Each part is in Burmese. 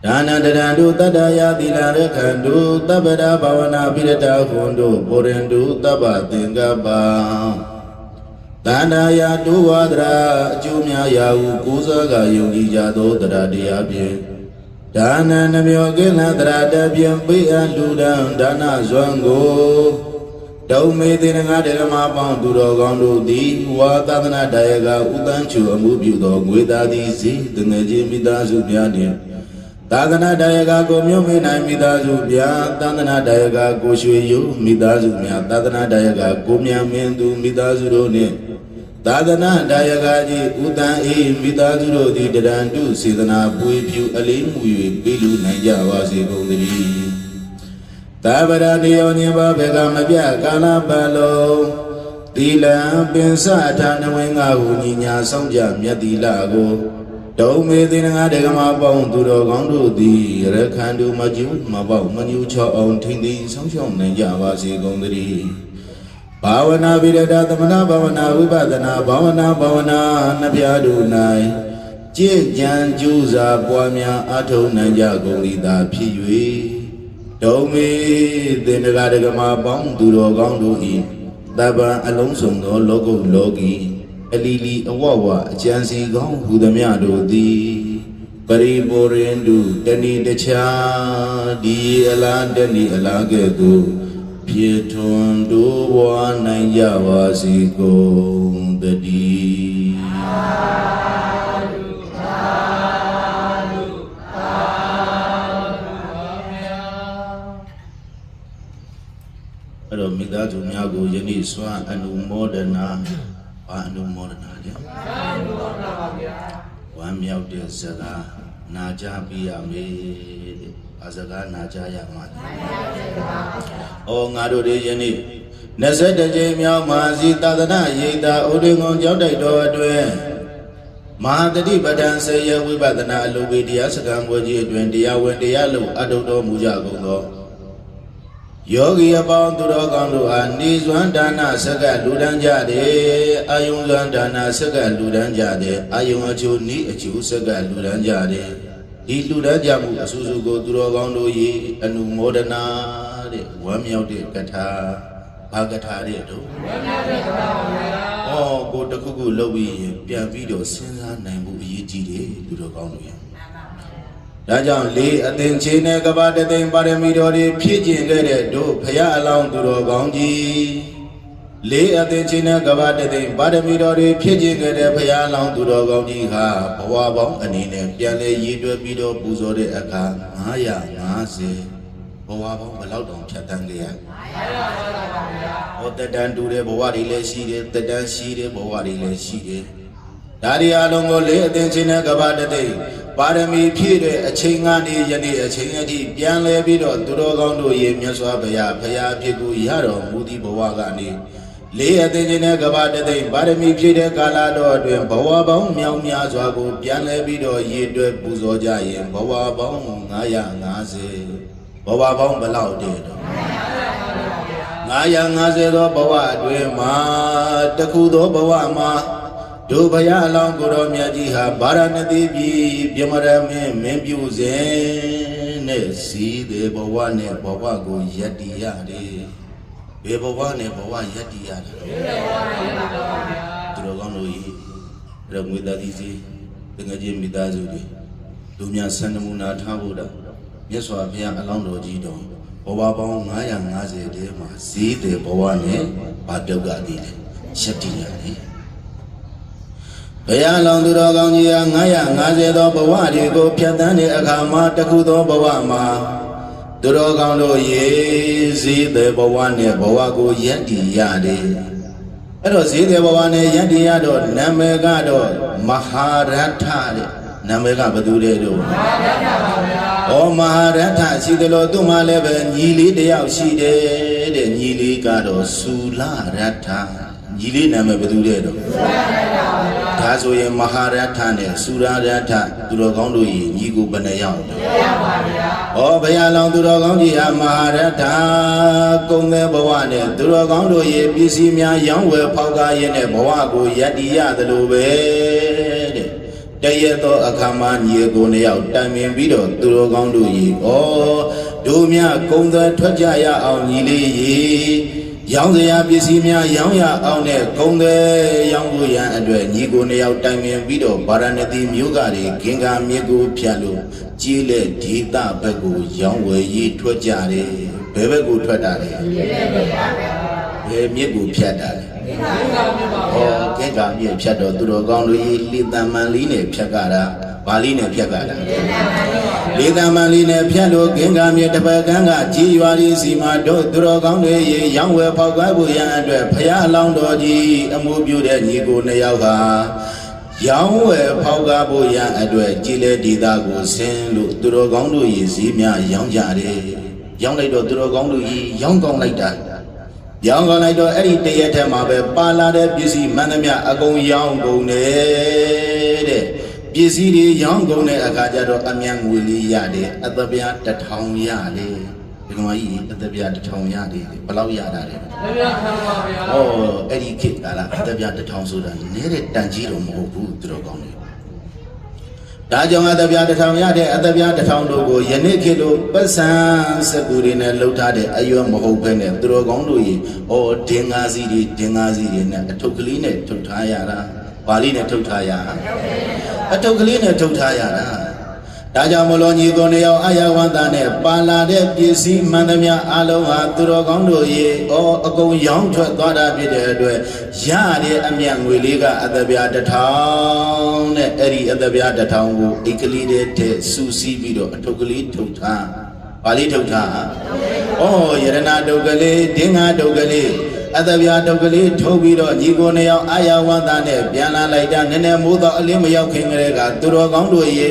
Dana Dandu Tadaya Dilare Kandu Tabada Bhavana Vidata Kundu Purindu Tabatingaba Danaya Duwadra Jumya Yahu Kuzaga Yogi Jado Dradiyabye Dana Namyogena Dradabye Bia Ludan Dana Zwango Daume Dinanga Delama Panduro Gandu Di Watana Dayaga Utanchu Amubudo Gwedadi Zi Danaji Midazu Biadi Tadana Dayaga Gomyomi Midazu Bia Tadana Dayaga Goshuyu Midazu Mia Tadana Dayaga Gomya Mendu Midazu Ne Tadana Dayagaji Utan E Midazu Di Dedandu Sidana Puipu Alimu Bilu Najawasi Gondri Tabara Dioniba Begamabia Kalabalo Dila Pensa Tanawinga Uninya Sonja Miadilago Daume Dinanga Degama Bonduro Gandu Di Rekandu Maju Mabau Manu Cho on Tindi Sonshon Najawasi Gondri Bhavana Vidada Tamana Bhavana Vibadana Bhavana Bhavana Nabyadu Nai Jijan Juza Puamya Ato Najagondi Da Piyui Daume Dinagama Bonduro Gandu I Daba Alonso no Logo Logi Alili Awawa Jansi Gong Hudamiado Di Pariborendu Dani Decha Di Ala Dani Alagedu Pietondu Wanayawasi Gong Dadi Midazu Nyago Yeni Swan Anu Modena Anu Modena One Miao de Zaga Naja Biame Azaga Naja Yaman O Ngado de Yeni Nazeta Jamiao Mazi Tadana Yeda Odingon Jodai Doadwe Mahadadi Badan Saya Wibadana Lubidia Sagam Waji Dwendia Wendialu Adodo Mujago Yogi about Durogandu and Nizwan Dana Saga Ludanjade, Ayungan Dana Saga Ludanjade, Ayungachu Ni Achu Saga Ludanjade, He Ludajamu Suzugo Durogandu Ye, and Modena, Wamiao de Kata, Pagatari. Oh, go to Kugu Lowy, Pia Video, Senza Nambu Yiji, Durogandu. Rajan Lee attention about the thing by the middle pigeon do Paya along to Roganji. Lee attention about the thing by the middle pigeon Paya along to Roganji ha, Pawabong and in Piale Yido Bido Buzore Aka, Maya, Nase, Pawabong allowed on Chatangia. What the Dan do the Bawadi Leshide, the Dan Shide, Bawadi Leshide. Daddy Alongo Lee attention about the day. Parami Pire, a chingani, yani a chingati, Pian Lebido, Durogandu, Yemyaswa, Paya, Pigu, Yaro, Mudi Bawagani. Lay at the Genegabata, Parami Pire, Calado, Bawabong, Miao Miazwago, Pian Lebido, Yed Buzoja, Bawabong, Naya Naze, Bawabong Balaude. Naya Naze, Bawa, Ma, Takudo Bawama. Dubaya along Goromiajiha, Baranadi, Biamarame, Membuze, see the Bawane, Bawago, Yadiade, Bebawane, Bawa Yadiade. Drogano, Ramudadizi, the Najim Midazudi, Dumia Sanamuna Tabuda, Yeswa Pia along Rogido, Bawabong, Naya Naze, see the Bawane, Badogadi, Shatiade. Paya long to Rogangia, Naya, Nazedo, Bawadi, go Piatani, Akama, Takudo, Bawama, Durogando, ye, see the Bawane, Bawago, Yeti, Yadi. Edo see the Bawane, Yeti, Yado, Namegado, Maharata, Namega Baduredo. Oh, Maharata, see the Lord Dumaleve, Yili, the Aushide, the Yili Gado, Sula Rata, Yili Namabaduredo. Tazo ye Maharatane, Surarata, Durogandu, Yigu Banayam. Oh, Bayalong Durogandia, Maharata, Gome Bawane, Durogandu, ye Bisimia, Young, Pauga, Yene, Bawago, Yadia, the Lube. တရက်သောအခါမှာညီကိုနှစ်ယောက်တိုင်ပင်ပြီးတော့သူတော်ကောင်းတို့ရေဩတို့မြကုံသွဲထွက်ကြရအောင်ညီလေးရေရောင်းစရာပစ္စည်းများရောင်းရအောင်နဲ့ကုံသွဲရောင်းဖို့ရန်အတွက်ညီကိုနှစ်ယောက်တိုင်ပင်ပြီးတော့ဗာရာဏသီမြို့ကတွေဂင်္ဂါမြစ်ကိုဖြတ်လို့ကြီးလက်ဒေသဘက်ကိုရောင်းဝယ်ရေးထွက်ကြတယ်ဘယ်ဘက်ကိုထွက်တာလဲဘယ်မြစ်ကိုဖြတ်တာလဲဂင်္ဂါမြစ်ဖြတ်တော့သူတော်ကောင်းတို့ရေလေတံမန်လေးနဲ့ဖြတ်ကြတာဘာလေးနဲ့ဖြတ်ကြတာလေတံမန်လေးနဲ့ဖြတ်လို့ဂင်္ဂါမြစ်တစ်ပတ်ကန်းကကြီးရွာလေးစီမှာတို့သူတော်ကောင်းတွေရေရောင်းဝယ်ဖောက်ကွဲဖို့ရန်အတွက်ဖရာအလောင်းတော်ကြီးအမှုပြုတဲ့ညီကိုနှစ်ယောက်ဟာရောင်းဝယ်ဖောက်ကားဖို့ရန်အတွက်ကြည်လေဒေသကိုဆင်းလို့သူတော်ကောင်းတို့ရေစီးများရောင်းကြတယ်ရောင်းလိုက်တော့သူတော်ကောင်းတို့ရေရောင်းကောင်းလိုက်တာရောင်းကောင်းလိုက်တော့အဲ့ဒီတရက်ထဲမှာပဲပါလာတဲ့ပစ္စည်းမှန်သမျှအကုန်ရောင်းကုန်တယ်တဲ့ပစ္စည်းတွေရောင်းကုန်တဲ့အခါကျတော့အမြန်ငွေလေးရတယ်အသက်ပြား1000ရတယ်ဒီကမကြီးအသက်ပြား1000ရတယ်ဘယ်လောက်ရတာလဲအသက်ပြား1000ပါဗျာဩအဲ့ဒီခေတ်ကလားအသက်ပြား1000ဆိုတာနည်းတဲ့တန်ကြီးတော့မဟုတ်ဘူးသူတော်ကောင်းတွေဒါကြောင့်အသက်ပြား1000ရတဲ့အသက်ပြား1000တို့ကိုယနေ့ခေတ်လိုပတ်စံစကူတွေနဲ့လှုပ်ထားတဲ့အရွယ်မဟုတ်ဘဲနဲ့သူတော်ကောင်းတို့ရေဩဒင်္ဂါစီတွေနဲ့အထုပ်ကလေးနဲ့ထုတ်ထားရတာဘာလေးနဲ့ထုတ်ထားရတာအထုပ်ကလေးနဲ့ထုတ်ထားရတာဒါကြောင့်မလို့ညီကိုနှစ်ယောက်အာရဝန္တာနဲ့ပါလာတဲ့ပစ္စည်းမှန်သမျှအလုံးဟာသူတော်ကောင်းတို့ရေအကုန်ရောင်းထွက်သွားတာဖြစ်တဲ့အတွက်ရတဲ့အမြတ်ငွေလေးကအသက်ပြား1000နဲ့အဲ့ဒီအသက်ပြား1000ကိုအိတ်ကလေးတဲ့စူစီးပြီးတော့အထုပ်ကလေးထုတ်ထားပါဠိထုတ်ထားယရဏတုတ်ကလေးဒင်္ဂါတုတ်ကလေးအသက်ပြားတုတ်ကလေးထုတ်ပြီးတော့ညီကိုနှစ်ယောက်အာရဝန္တာနဲ့ပြန်လာလိုက်တာနည်းနည်းမိုးတော့အလင်းမရောက်ခင်ကလေးကသူတော်ကောင်းတို့ရေ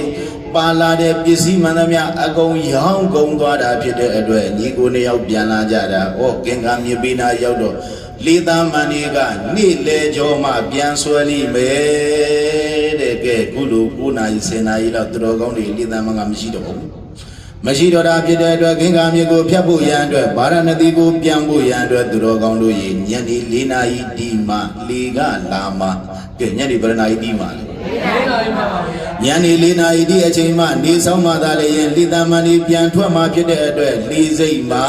ပါလာတဲ့ပစ္စည်းမှန်သမျှအကုန်ရောင်းကုန်သွားတာဖြစ်တဲ့အတွက်ညီကိုနှစ်ယောက်ပြန်လာကြတာဂင်္ဂါမြေပေးနာရောက်တော့လေသားမန်ကြီးကနေ့လေကျော်မှပြန်ဆွဲလိမယ်တဲ့ကဲခုလို9နာရီ10နာရီလောက်သူတော်ကောင်းတွေလေသားမန်ကမရှိတော့ဘူးမရှိတော့တာဖြစ်တဲ့အတွက်ဂင်္ဂါမြေကိုဖျက်ဖို့ရန်အတွက်ဗာရာဏသီကိုပြန်ဖို့ရန်အတွက်သူတော်ကောင်းတို့ရေညနေ4နာရီဒီမှလေကလာမှကဲညနေဘယ်နာရီဒီမှလဲညနေ4နာရီဒီအချိန်မှနေဆောင်မှသာလည်းရင်လေတမန်ဒီပြန်ထွက်မှဖြစ်တဲ့အတွက်လေစိတ်မှာ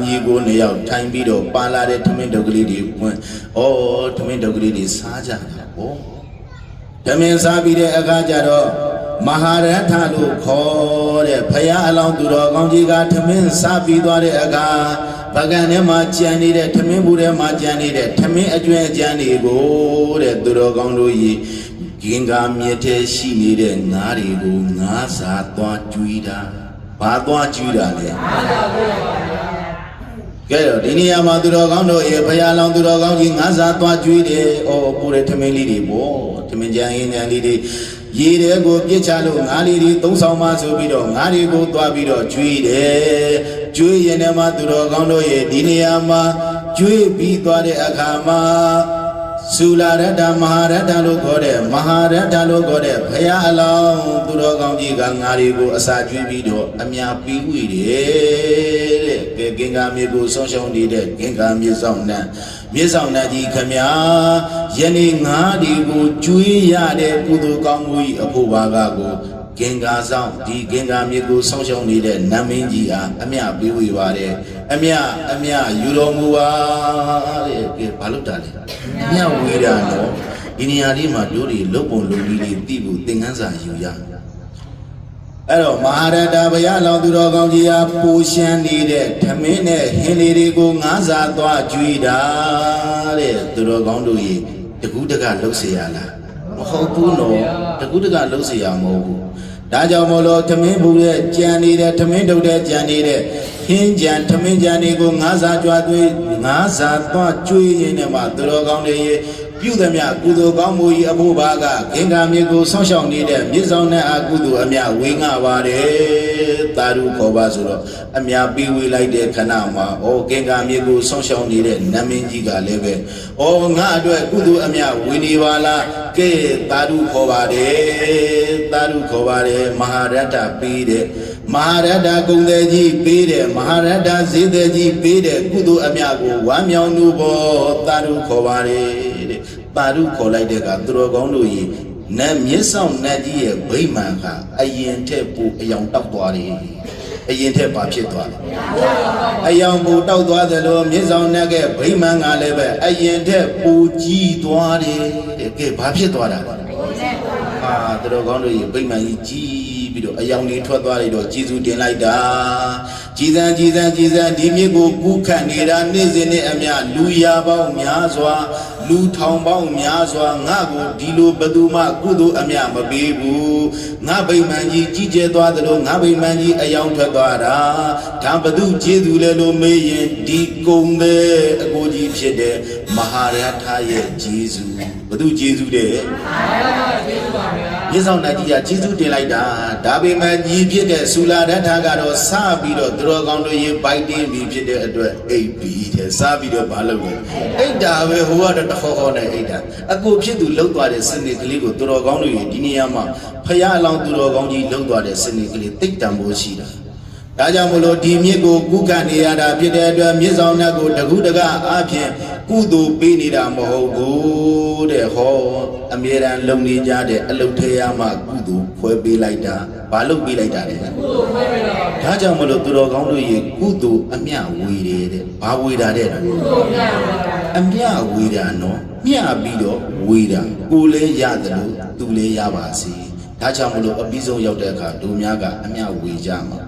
ညီကိုနှစ်ယောက်ထိုင်ပြီးတော့ပါလာတဲ့ထမင်းတုပ်ကလေးတွေဝင်ထမင်းတုပ်ကလေးတွေစားကြတာထမင်းစားပြီးတဲ့အခါကျတော့မဟာရထလို့ခေါ်တဲ့ဖရာအလောင်းသူတော်ကောင်းကြီးကထမင်းစားပြီးသွားတဲ့အခါပကံထဲမှာကြံနေတဲ့ထမင်းဘူးထဲမှာကြံနေတဲ့ထမင်းအကျွဲကြံတွေကိုတဲ့သူတော်ကောင်းတို့ကြီးဂင်္ဂါမြစ်ထဲရှိနေတဲ့ငါးတွေကိုငါးစာသွားကျွေးတာဘာသွားကျွေးတာလဲကဲတော့ဒီနေရာမှာသူတော်ကောင်းတို့ရေဖရာလောင်းသူတော်ကောင်းကြီးငါးစာသွားကျွေးတယ်ပူတဲ့ထမင်းလေးတွေပေါ့ထမင်းကြံရင်ကြံလေးတွေရေတဲ့ကိုပြစ်ချလို့ငါးလေးတွေသုံးဆောင်မှဆိုပြီးတော့ငါးတွေကိုသွားပြီးတော့ကျွေးတယ်ကျွေးရင်လည်းမှသူတော်ကောင်းတို့ရေဒီနေရာမှာကျွေးပြီးသွားတဲ့အခါမှာဆူလာရတ္တမဟာရတ္တလို့ခေါ်တဲ့မဟာရတ္တလို့ခေါ်တဲ့ဘုရားအလောင်းသူတော်ကောင်းကြီးကငါးတွေကိုအစာကျွေးပြီးတော့အမြပြီးဝိတယ်တဲ့ကဲဂင်္ဂါမြေကိုဆုံးရှုံးနေတဲ့ဂင်္ဂါမြေဆောင်နှံမြေဆောင်နှံကြီးခမညာယနေ့ငါးတွေကိုကျွေးရတဲ့ကုသိုလ်ကောင်းမှု၏အဖို့ဘာကကိုဂင်္ဂါဆောင်ဒီဂင်္ဂါမြေကိုဆုံးရှုံးနေတဲ့နတ်မင်းကြီးဟာအမြပြီးဝိပါတယ်အမြယူတော်မူပါတဲ့ကဲဘာလို့တာလဲအမြဝေးတာနော်ဒီနေရာလေးမှာတို့တွေလုတ်ပုံလုတ်ပြီးလေးသိဖို့သင်ခန်းစာယူရအဲ့တော့မဟာရတ္တဘုရားလောင်းသူတော်ကောင်းကြီးဟာပူရှမ်းနေတဲ့ဓမင်းနဲ့ဟင်းလေးတွေကိုငါးစာသွားကျွေးတာတဲ့သူတော်ကောင်းတို့ရေတကူးတကလှုပ်เสียရလားမဟုတ်ဘူးနော်တကူးတကလှုပ်เสียရမဟုတ်ဘူးဒါကြောင့်မို့လို့ဓမင်းဘူးရဲ့ကြံနေတဲ့ဓမင်းတုတ်တဲ့ကြံနေတဲ့ဟင်းကြံဓမင်းကြံတွေကိုငါးစာကြွားသွေးငါးစာသွားကျွေးရင်းနဲ့မှသူတော်ကောင်းတွေရေပြုသမျှကုသိုလ်ကောင်းမှု၏အဖို့ဘာကဂင်္ဂါမြေကိုဆောင်းရှောက်နေတဲ့မြေဆောင်နဲ့အကုသိုလ်အမြဝေငှပါတယ်သာဓုခေါ်ပါဆိုတော့အမြပြီးဝေလိုက်တဲ့ခဏမှာဂင်္ဂါမြေကိုဆောင်းရှောက်နေတဲ့နတ်မင်းကြီးကလည်းပဲငါအတွက်ကုသိုလ်အမြဝေနေပါလားကဲသာဓုခေါ်ပါတယ်သာဓုခေါ်ပါတယ်မဟာရတ္တပြီးတဲ့မဟာရတ္တကုံတဲ့ကြီးပေးတဲ့မဟာရတ္တဈေးတဲ့ကြီးပေးတဲ့ကုသိုလ်အမြကိုဝမ်းမြောက်မှုပေါ်သာဓုခေါ်ပါတယ်တဲ့သာဓုခေါ်လိုက်တဲ့ကသူတော်ကောင်းတို့ကြီး နတ်မြစ်ဆောင်နတ်ကြီးရဲ့ဗိမာန်ဟာအရင်ထက်ပိုအယောင်တောက်သွားတယ်အရင်ထက်ဘာဖြစ်သွားလဲအယောင်ပိုတောက်သွားတယ်လို့မြစ်ဆောင်နတ်ကဗိမာန်ကလည်းပဲအရင်ထက်ပိုကြီးသွားတယ်တဲ့ကဲဘာဖြစ်သွားတာလဲသူတော်ကောင်းတို့ရဲ့ဗိမာန်ကြီးကြီးပြီးတော့အယောင်တွေထွက်သွားတော့ကျေးဇူးတင်လိုက်တာကြီးစံဒီမြစ်ကိုကူးခတ်နေတာနေ့စဉ်နဲ့အမျှလူရာပေါင်းများစွာလူထောင်ပေါင်းများစွာငါကိုဒီလိုဘသူမှကုသိုလ်အမျှမပေးဘူးငါဗိမာန်ကြီးကြီးကျယ်သွားသလိုငါဗိမာန်ကြီးအယောင်ထွက်သွားတာဒါဘသူကျေးဇူးလဲလို့မေးရင်ဒီကုံတဲ့အကိုကြီးဖြစ်တဲ့မဟာရထရဲ့ကျေးဇူးဘသူကျေးဇူးတဲ့မဟာရထကျေးဇူးပါဗျာမြစ်ဆောင်နတ်ကြီးကကျေးဇူးတင်လိုက်တာဒါပေမဲ့ညီဖြစ်တဲ့ဆူလာရထကတော့စပြီးတော့သူတော်ကောင်းတို့ရေပိုက်တင်းပြီးဖြစ်တဲ့အတွက်အိပ်ပြီးတဲ့စပြီးတော့မလုပ်ဘူးအိပ်တာပဲဟိုကတော့တခေါနဲ့အိပ်တာအကိုဖြစ်သူလှုပ်သွားတဲ့စနစ်ကလေးကိုသူတော်ကောင်းတို့ရေဒီနေရာမှာဖယားအလောင်းသူတော်ကောင်းကြီးလှုပ်သွားတဲ့စနစ်ကလေးတိတ်တံမိုးရှိတာဒါကြောင့်မလို့ဒီမြစ်ကိုကူးခတ်နေရတာဖြစ်တဲ့အတွက်မြစ်ဆောင်နတ်ကိုတကူတကအားဖြင့်ကုသိုလ်ပေးနေတာမဟုတ်ဘူးတဲ့ဟောအမြဲတမ်းလုံနေကြတဲ့အလုတ်ထဲရမှကုသိုလ်ဖွဲပေးလိုက်တာဘာလို့ပေးလိုက်တာလဲကုသိုလ်ဖွဲပေးတာဒါကြောင့်မလို့သူတော်ကောင်းတို့ရေကုသိုလ်အမျှဝေတယ်တဲ့ဘာဝေတာတဲ့ကုသိုလ်အမျှဝေတာနော်မျှပြီးတော့ဝေတာကိုလည်းရတယ်လို့သူလည်းရပါစေဒါကြောင့်မလို့အပြီးဆုံးရောက်တဲ့အခါတို့များကအမျှဝေကြမှာ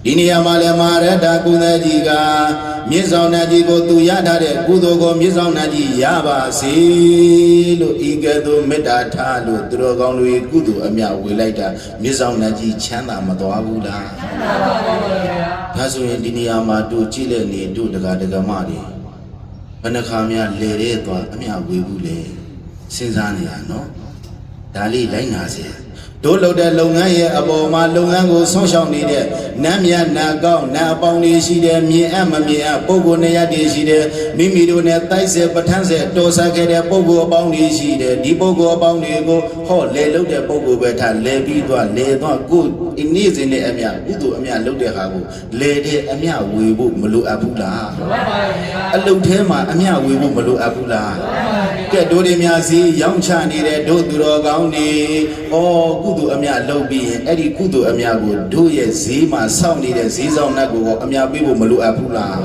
ဒီနေရာမှာလည်းမဟာရတကုသကြီးကမြစ်ဆောင်နတ်ကြီးကိုသူရထားတဲ့ကုသိုလ်ကိုမြစ်ဆောင်နတ်ကြီးရပါစေလို့ဤကဲ့သို့မေတ္တာထားလို့သူတော်ကောင်းတွေကုသိုလ်အမြဝေလိုက်တာမြစ်ဆောင်နတ်ကြီးချမ်းသာမသွားဘူးလားချမ်းသာပါပါဘုရားဒါဆိုရင်ဒီနေရာမှာတို့ကြည့်လက်နေတို့တက္ကဒကမတွေဘယ်နှခါများလဲတဲ့သွားအမြဝေဘူးလေစဉ်းစားနေရနော်ဒါလေးလိုက်နာစေတို့လုပ်တဲ့လုပ်ငန်းရဲ့အပေါ်မှာလုပ်ငန်းကိုဆုံးရှောက်နေတဲ့နတ်မြတ်နတ်ကောင်းနတ်အပေါင်းတွေရှိတယ်မြင်အပ်မမြင်အပ်ပုဂ္ဂိုလ်နေရာတွေရှိတယ်မိမိတို့နဲ့တိုက်ဆက်ပဋ္ဌာန်းဆက်တော်ဆက်ခဲ့တဲ့ပုဂ္ဂိုလ်အပေါင်းတွေရှိတယ်ဒီပုဂ္ဂိုလ်အပေါင်းတွေကိုဟောလဲလုပ်တဲ့ပုဂ္ဂိုလ်ပဲထားလဲပြီးသွားလဲသွားကိုနေ့စဉ်နဲ့အမြကုသိုလ်အမြလုပ်တဲ့ဟာကိုလဲတဲ့အမြဝေဖို့မလိုအပ်ဘူးလားမလိုအပ်ပါဘူးဗျာအလုပ်ထဲမှာအမြဝေဖို့မလိုအပ်ဘူးလားမလိုအပ်ပါဘူးကဲတို့တွေများစီရောင်းချနေတဲ့တို့သူတော်ကောင်းတွေကုသိုလ်အမြလုပ်ပြီးရင်အဲ့ဒီကုသိုလ်အမြကိုတို့ရဲ့ဈေးမှာစောင့်နေတဲ့ဈေးဆောင်နှက်ကိုအမြပေးဖို့မလိုအပ်ဘူးလား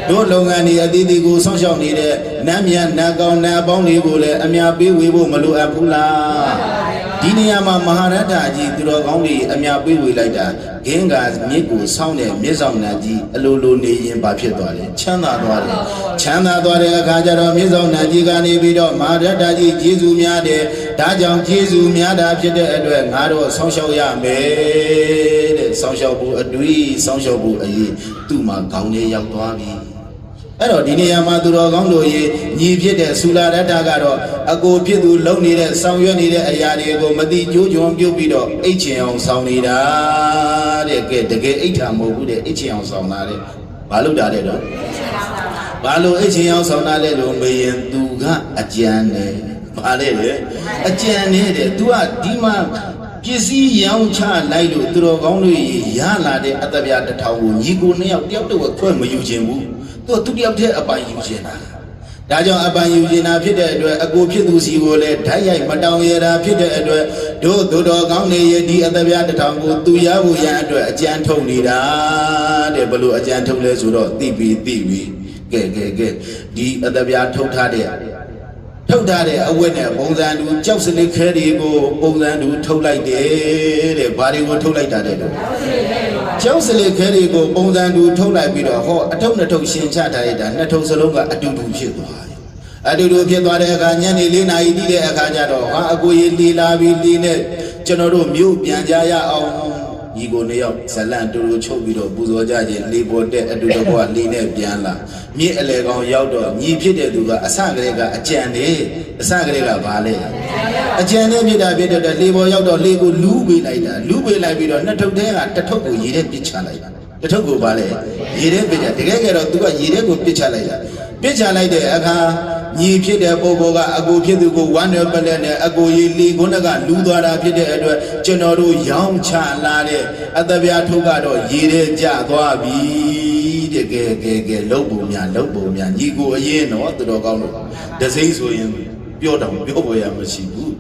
တို့လုပ်ငန်းတွေအသီးသီးကိုစောင့်ရှောက်နေတဲ့နတ်မြတ်နတ်ကောင်းနတ်အပေါင်းတွေကိုလည်းအမြပေးဝေဖို့မလိုအပ်ဘူးလားဒီနေရာမှာမဟာရတ္ထကြီးသူတော်ကောင်းတွေအမြပေးဝေလိုက်တာဂင်းကမြစ်ကိုစောင့်တဲ့မြစ်ဆောင်နတ်ကြီးအလိုလိုနေရင်ဘာဖြစ်သွားလဲချမ်းသာသွားတယ်ချမ်းသာသွားတဲ့အခါကျတော့မြစ်ဆောင်နတ်ကြီးကနေပြီးတော့မဟာရတ္ထကြီးကျေးဇူးများတယ်ဒါကြောင့်ကျေးဇူးများတာဖြစ်တဲ့အတွက်ငါတို့ဆောင်းလျှောက်ရမယ်တဲ့ဆောင်းလျှောက်ဖို့အတွေ့ဆောင်းလျှောက်ဖို့အရေးသူ့မှာခေါင်းထဲရောက်သွားပြီအဲ့တော့ဒီနေရာမှာသူတော်ကောင်းတို့ရေညီဖြစ်တဲ့ဆူလာရတ္ထကတော့အကိုဖြစ်သူလုံနေတဲ့ဆောင်ရွက်နေတဲ့အရာတွေကိုမတိကျိုးကျွံပြုတ်ပြီးတော့အိတ်ချင်အောင်ဆောင်နေတာတဲ့ကဲတကယ်အိတ်ထာမဟုတ်ဘူးတဲ့အိတ်ချင်အောင်ဆောင်တာတဲ့ဘာလို့တာတဲ့တော့ဘာလို့အိတ်ချင်အောင်ဆောင်တာလဲလို့မေးရင်သူကအကြံတယ်ဘာလဲလေအကြံနေတဲ့ तू ကဒီမှာပစ္စည်းရောင်းချလိုက်လို့သူတော်ကောင်းတွေရလာတဲ့အတ္တပြတစ်ထောင်ကိုညီကိုနှစ်ယောက်တယောက်တော့ခွဲမယူခြင်းဘူးသူတယောက်တည်းအပိုင်ယူခြင်းတာဒါကြောင့်အပိုင်ယူခြင်းတာဖြစ်တဲ့အတွက်အကိုဖြစ်သူစီကိုလည်းဓာတ်ရိုက်မတောင်းရတာဖြစ်တဲ့အတွက်တို့သူတော်ကောင်းတွေရဲ့ဒီအတ္တပြတစ်ထောင်ကိုသူရဖို့ရန်အတွက်အကြံထုတ်နေတာတဲ့ဘလို့အကြံထုတ်လဲဆိုတော့သိပြီကဲဒီအတ္တပြထုတ်ထားတဲ့အဝတ်နဲ့ပုံစံတူကြောက်စလိခဲတွေကိုပုံစံတူထုတ်လိုက်တယ်တဲ့ဘာတွေကိုထုတ်လိုက်တာတဲ့ကြောက်စလိခဲတွေကိုပုံစံတူထုတ်လိုက်ပြီးတော့ဟောအထုပ်နှစ်ထုပ်ရှင်းချထားလိုက်တာနှစ်ထုပ်စလုံးကအတူတူဖြစ်သွားတယ်အတူတူဖြစ်သွားတဲ့အခါညနေ4 နာရီတိတဲ့အခါကျတော့ဟာအကိုကြီးလီလာပြီးလီနဲ့ကျွန်တော်တို့မြို့ပြန်ကြရအောင်ညီကိုနှစ်ယောက်ဇလန်တူတူချုပ်ပြီးတော့ပူဇော်ကြခြင်းလေပေါ်တဲ့အတူတကွာလေးနဲ့ပြန်လာမြစ်အလေကောင်ရောက်တော့ညီဖြစ်တဲ့သူကအစကလေးကအကြံတယ်အစကလေးကဘာလဲအကြံနဲ့ဖြစ်တဲ့လေပေါ်ရောက်တော့လေကိုလူးပေးလိုက်ပြီးတော့နှစ်ထုပ်တည်းကတစ်ထုပ်ကိုရေထဲပစ်ချလိုက်တာတစ်ထုပ်ကိုဘာလဲရေထဲပစ်ချတကယ်ကတော့သူကရေထဲကိုပစ်ချလိုက်တာပစ်ချလိုက်တဲ့အခါညီဖြစ်တဲ့ပုဂ္ဂိုလ်ကအကိုဖြစ်သူကိုဝမ်းနဲ့ပလက်နဲ့အကိုရေလီခုနကလူးသွားတာဖြစ်တဲ့အတွက်ကျွန်တော်တို့ရောင်းချလာတဲ့အတ္တပြထုတ်ကတော့ရေထဲကျသွားပြီတဲ့ကဲလှုပ်ပုံများညီကိုအရင်တော့သူတော်ကောင်းလို့တစိမ့်ဆိုရင်ပြောတော့ပြောပေါ်ရမရှိဘူး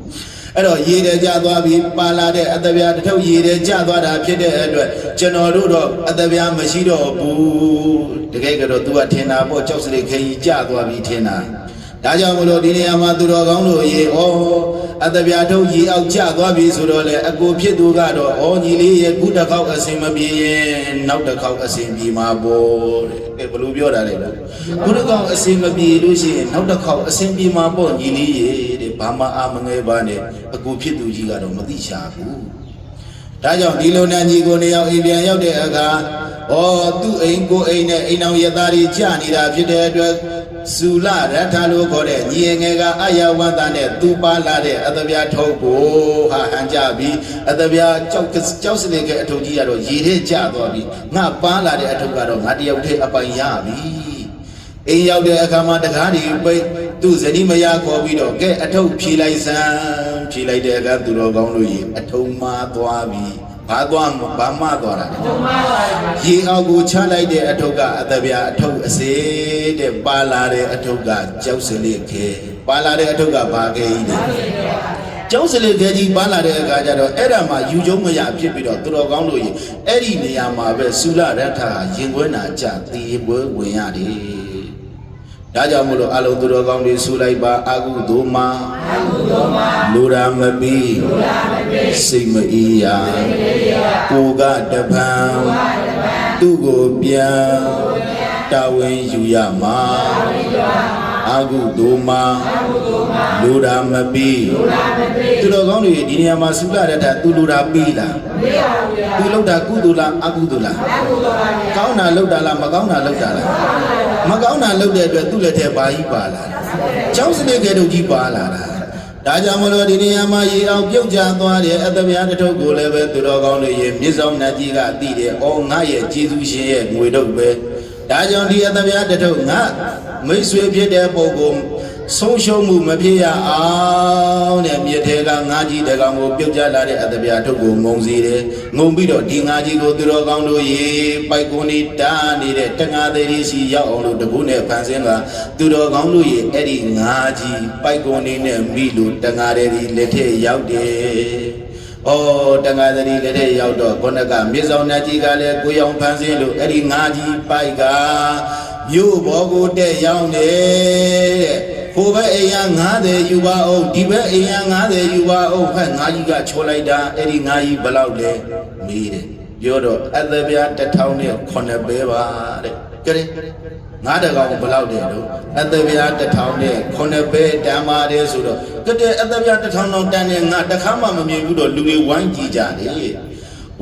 အဲ့တော့ရေတဲ့ကြသွားပြီးပါလာတဲ့အတပြားတစ်ထုပ်ရေတဲ့ကြသွားတာဖြစ်တဲ့အတွက်ကျွန်တော်တို့တော့အတပြားမရှိတော့ဘူးတကယ်ကတော့ तू ကထင်တာပေါ့ကြောက်စရိတ်ခကြီးကြသွားပြီးထင်တာဒါကြောင့်မလို့ဒီနေရာမှာသူတော်ကောင်းတို့ရေအတပြားထုပ်ရေအောက်ကျသွားပြီဆိုတော့လေအကိုဖြစ်သူကတော့ညီလေးရဲ့ခုတစ်ခေါက်အစင်မပြေရင်နောက်တစ်ခေါက်အစင်ပြေမှာပေါ့တဲ့ဘယ်လိုပြောတာလဲခုတစ်ခေါက်အစင်မပြေလို့ရှိရင်နောက်တစ်ခေါက်အစင်ပြေမှာပေါ့ညီလေးရေတဲ့ဘာမှအာမငယ်ပါနဲ့အကိုဖြစ်သူကြီးကတော့မသိရှာဘူးဒါကြောင့်ဒီလိုနဲ့ညီကိုနေရောက်အိမ်ပြန်ရောက်တဲ့အခါသူ့အိမ်ကိုအိမ်နဲ့အိမ်အောင်ရသားကြီးကြာနေတာဖြစ်တဲ့အတွက်စူလရထလို့ခေါ်တဲ့ညီငယ်ကအယဝန္တာနဲ့သူပါလာတဲ့အတပြားထုပ်ကိုဟန်ကြပြီးအတပြားကြောက်စလေကအထုပ်ကြီးကတော့ရေထဲကျသွားပြီငါပါလာတဲ့အထုပ်ကတော့ငါတယောက်တည်းအပိုင်ရပြီအိမ်ရောက်တဲ့အခါမှာတကားဒီပိတ်သူ့ဇနီးမယားခေါ်ပြီးတော့ကဲအထုပ်ဖြေလိုက်စမ်းဖြေလိုက်တဲ့အခါသူတော်ကောင်းလို့ရေအထုံးမှားသွားပြီဘာမှသွားတာရေအောက်ကိုချလိုက်တဲ့အထုပ်ကအတပြားအထုပ်အစေးတဲ့ပါလာတဲ့အထုပ်ကကြောက်စလေခဲပါလာတဲ့အထုပ်ကဘာခဲကြီးလဲကျောင်းစလေခဲကြီးပါလာတဲ့အခါကျတော့အဲ့ဒါမှယူကျုံမရဖြစ်ပြီးတော့သူတော်ကောင်းတို့ရေအဲ့ဒီနေရာမှာပဲစူလရထရင်ခွဲနာကြတေပွဲဝင်ရတယ်ဒါကြောင့်မလို့အလုံးသူတော်ကောင်းတွေဆူလိုက်ပါအာဟုသို့မှာလူရာမပီစိတ်မအေးရာကိုကတပံသူ့ကိုပြန်တာဝန်ယူရမှာအာဟုသို့မှာလူရာမပီသူတော်ကောင်းတွေဒီနေရာမှာဆူလာတဲ့သူလူရာပေးလားသူလောက်တာကုသိုလ်လားအကုသိုလ်လားကောင်းတာလောက်တာလားမကောင်းတာလောက်တာလားမကောင်းတာလုပ်တဲ့အတွက်သူ့လက်ထဲပါကြီးပါလာကျောင်းစနေကဲတို့ကြီးပါလာတာဒါကြောင့်မလို့ဒီနေရာမှာရေအောင်ပြုတ်ကျသွားတဲ့အတပြားတစ်ထုပ်ကိုလည်းပဲသူတော်ကောင်းတွေရေမြစ်ဆောင်နတ်ကြီးကသိတယ်ငါရဲ့ကျေးဇူးရှင်ရဲ့ငွေတော့ပဲဒါကြောင့်ဒီအတပြားတစ်ထုပ်ငါမိတ်ဆွေဖြစ်တဲ့ပုဂ္ဂိုလ်ဆုံးရှုံးမှုမဖြစ်ရအောင်တဲ့မြစ်ထဲကငါးကြီးတကောင်ကိုပြုတ်ကျလာတဲ့အတပြားထုတ်ကိုငုံစီတယ်ငုံပြီးတော့ဒီငါးကြီးကိုသူတော်ကောင်းတို့ရေပိုက်ကွန်နေတာနေတဲ့တငါသေးလေးစီရောက်အောင်လို့တကူနဲ့ဖန်ဆင်းကသူတော်ကောင်းတို့ရေအဲ့ဒီငါးကြီးပိုက်ကွန်နေနဲ့မိလို့တငါသေးလေးလက်ထက်ရောက်တယ်တငါသတိလက်ထဲရောက်တော့ခုနကမြစ်ဆောင်နတ်ကြီးကလည်းကိုရောင်ဖန်ဆင်းလို့အဲ့ဒီငါးကြီးပိုက်ကမြို့ဘောကိုတက်ရောက်နေတဲ့ဟိုဘက်အိမ်က90ယူပါအောင်ဒီဘက်အိမ်က90ယူပါအောင်ဖက်ငါးကြီးကချောလိုက်တာအဲ့ဒီငါးကြီးဘယ်လောက်လဲမေးတယ်ပြောတော့အသပြား1009ပဲပါတဲ့ကြည့်ငါးတကောင်ဘယ်လောက်လဲတော့အသပြား1009ပဲတန်ပါတယ်ဆိုတော့ကတဲ့အသပြား1000တောင်တန်တဲ့ငါတခါမှမမြင်ဘူးတော့လူတွေဝိုင်းကြည့်ကြတယ်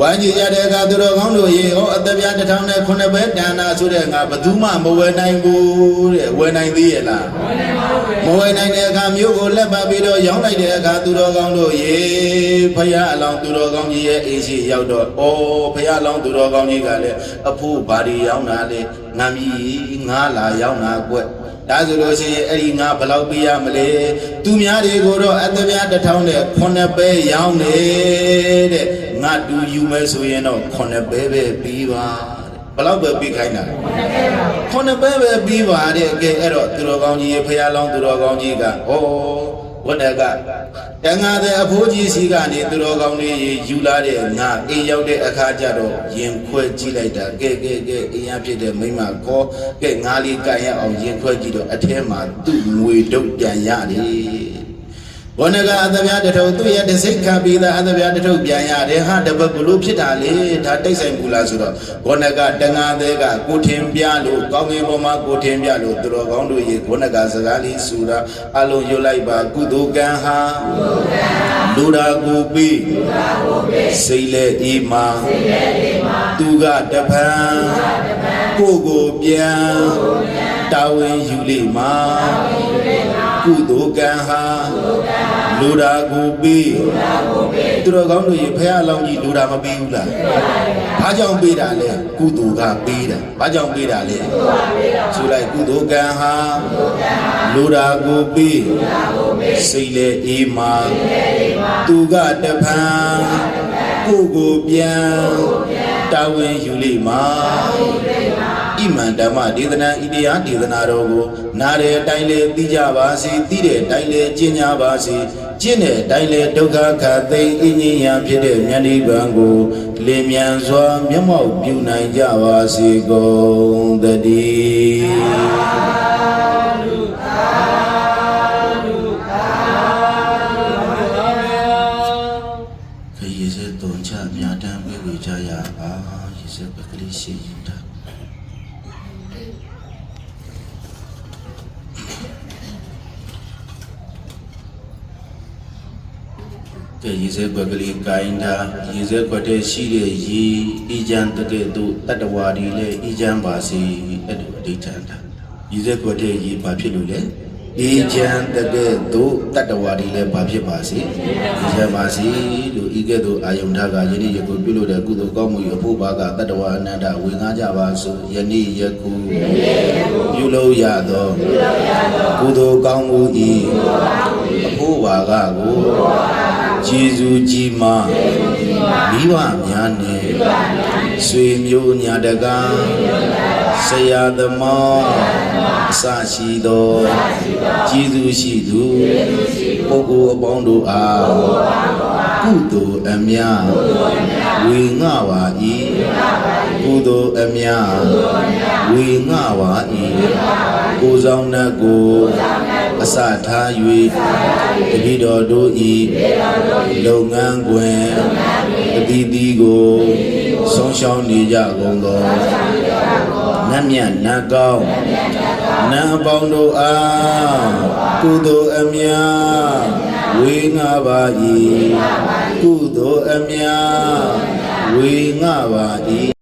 ဝိုင်းကြည့်ရတဲ့အခါသူတော်ကောင်းတို့ရေအသက်ပြား1009ပဲတန်တာဆိုတဲ့ငါဘယ်သူမှမဝယ်နိုင်ဘူးတဲ့ဝယ်နိုင်သေးရဲ့လားမဝယ်နိုင်တဲ့အခါမျိုးကိုလက်ပတ်ပြီးတော့ရောင်းလိုက်တဲ့အခါသူတော်ကောင်းတို့ရေဖယားအလောင်းသူတော်ကောင်းကြီးရဲ့အိမ်ရှိရောက်တော့ဖယားအလောင်းသူတော်ကောင်းကြီးကလည်းအဖိုးဘာဒီရောင်းတာလဲငါမီငါလာရောင်းတာကွက်ဒါဆိုလို့ရှိရင်အဲ့ဒီငါဘယ်လောက်ပေးရမလဲသူများတွေကိုတော့အသက်ပြား1009ပဲရောင်းနေတဲ့ငါတူယူမယ်ဆိုရင်တော့9ပဲပြီးပါဘယ်လောက်ပဲပြီးခိုင်းတာ9ပဲပြီးပါတဲ့ကဲအဲ့တော့သူတော်ကောင်းကြီးဖယားလောင်းသူတော်ကောင်းကြီးကဝတ္တကတန်ငါတဲ့အဖိုးကြီးစီကနေသူတော်ကောင်းလေးယူလာတဲ့ငါအိမ်ရောက်တဲ့အခါကျတော့ရင်ခွဲကြည့်လိုက်တာကဲအိမ်ရဖြစ်တဲ့မိမကောကဲငါလေးကန်ရအောင်ရင်ခွဲကြည့်တော့အထဲမှာသူ့ငွေတုတ်ပြန်ရတယ်ဘောနကအသပြားတစ်ထုပ်သူ့ရဲ့တစိတ်ခံပြီးသားအသပြားတစ်ထုပ်ပြန်ရတယ်ဟာတပတ်ဘလို့ဖြစ်တာလေဒါတိတ်ဆိုင်ဘူးလားဆိုတော့ဘောနကတငါသေးကကိုထင်ပြလို့ကောင်းကင်ဘုံမှာကိုထင်ပြလို့သူတော်ကောင်းတို့ရေဘောနကစကားလေးဆိုတာအလုံးရွတ်လိုက်ပါကုသိုလ်ကံဟာလူရာကိုပြီးစိတ်လေဤမှာသူကတပံကိုပြန်တာဝန်ယူလိမ့်မှာကုသိုလ်ကံဟာလူရာကိုပြီးသူတော်ကောင်းတို့ရေဖះအလောင်းကြီးလူရာမပြီးဘူးလားဘာကြောင့်ပြီးတာလဲကုသိုလ်ကပြီးတာဘာကြောင့်ပြီးတာလဲဆိုလိုက်ကုသိုလ်ကံဟာလူရာကိုပြီးစိတ်လေအေးမှာသူကတဖန်ကိုပြန်တာဝန်ယူလိမ့်မှာဣမံဓမ္မဒေသနာဣတရားဒေသနာတော်ကိုနားတဲ့အတိုင်းလေသိကြပါစေသိတဲ့အတိုင်းလေကျင့်ကြပါစေ ကျင့်တဲ့အတိုင်းလေဒုက္ခခတ်သိမ်းအင်းကြီးရာဖြစ်တဲ့မြတ်နိဗ္ဗာန်ကိုလင်းမြန်စွာမျက်မှောက်ပြုနိုင်ကြပါစေကုန်သတည်းခရီးစေတုံချမြတ်တမ်းပြေဝေကြရပါရေစပကလေးရှိရင်တာရေစဲကွက်ကလေးကိုင်းတာရေစဲကွက်တဲ့ရှိတဲ့ရေအီချမ်းတကဲ့သို့တတ္တဝါတွေလည်းအီချမ်းပါစေအဲ့လိုအဓိဋ္ဌာန်တာရေစဲကွက်တဲ့ရေဘာဖြစ်လို့လဲအီချမ်းတကဲ့သို့တတ္တဝါတွေလည်းဘာဖြစ်ပါစေအီချမ်းပါစေလို့ဤကဲ့သို့အာယုန်ထကယနေ့ယခုပြုလို့တဲ့ကုသိုလ်ကောင်းမှုရဖို့ဘာကတတ္တဝါအနန္တဝေငှကြပါစို့ယနေ့ယခုပြုလို့ရသောကုသိုလ်ကောင်းမှုဤအဖို့ဘာကကိုကျေးဇူးကြီးမားမိဘများနဲ့ဆွေမျိုးညာတကာဆရာသမားအစရှိသောကျေးဇူးရှိသူပုဂ္ဂိုလ်အပေါင်းတို့အားကုသိုလ်အမြတ်ဝေငှပါ၏ကုသိုလ်အမြတ်ဝေငှပါ၏ကိုယ်ဆောင်နှင့်ကိုအစထား၍တတိတော်တို့ဤလုပ်ငန်းခွင်အသီးသီးကိုဆုံးရှုံးနေကြကုန်သောနတ်မြတ်နတ်ကောင်းနတ်အပေါင်းတို့အားကုသိုလ်အမြတ်ဝေငှပါ၏ကုသိုလ်အမြတ်ဝေငှပါ၏